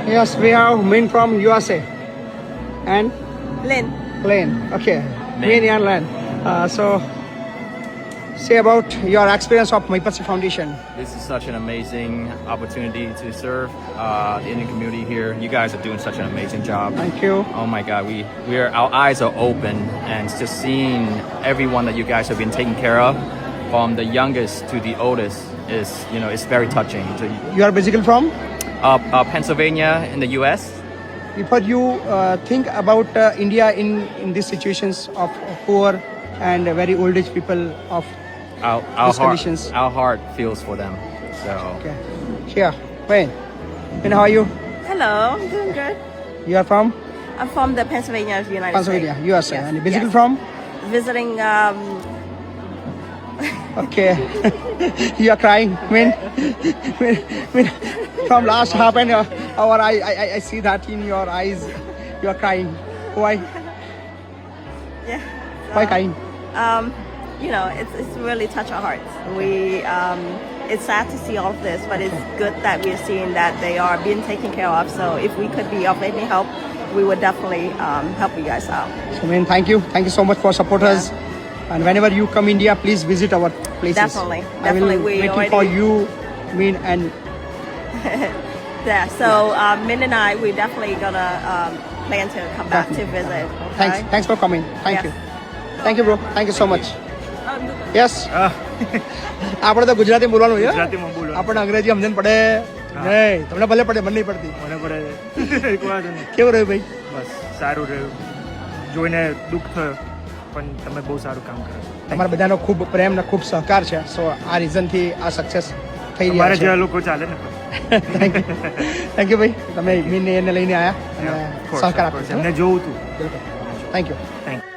Yes, we have Min from USA and Lynn. Lane. Okay, Min and Lane. So, say about your experience of Mahipatsi Foundation. This is such an amazing opportunity to serve the Indian community here. You guys are doing such an amazing job. Thank you. Oh my God, our eyes are open, and just seeing everyone that you guys have been taking care of, from the youngest to the oldest, is it's very touching. You are basically from? Pennsylvania in the U.S. If you think about India in these situations of poor and very old age people of these conditions. Our heart feels for them. So Okay. Here, Wayne. Wayne, how are you? Hello, I'm doing good. You are from I'm from the Pennsylvania, United Pennsylvania, States. USA. Yes, And basically yes. from? Visiting. Okay. You are crying. When from last half an hour, I see that in your eyes. You are crying. Why? Yeah. Why crying? It's really touch our hearts. It's sad to see all of this, but it's good that we're seeing that they are being taken care of. So if we could be of any help, we would definitely help you guys out. So, man, thank you. Thank you so much for support us. And whenever you come India, please visit our places. Definitely. I will We waiting already- for you, Min, and Yeah. So Min and I, we're definitely gonna plan to come back to visit. Okay? thanks for coming. Thank Yes. you, bro. Thank you so much. Yes. આપણે તો ગુજરાતી બોલવાનું છે ગુજરાતીમાં બોલવાનું. આપણને અંગ્રેજી સમજણ પડે નહીં તમને ભલે પડે મને નહીં પડતી મને પડે એક વાર નહીં. કેવું રહ્યું ભાઈ બસ સારું રહ્યું જોઈને દુઃખ થયું પણ તમે બહુ સારું કામ કરો છો. તમારા બધાનો ખૂબ પ્રેમ ને ખૂબ સહકાર છે સો આ રીઝનથી આ સક્સેસ થઈ તમારા રહ્યા જેવા છે લોકો ચાલે ને થેન્ક યુ ભાઈ તમે મીનને એને લઈને આવ્યા અને સહકાર આપ્યો એમને જોવું હતું. Thank you thank you.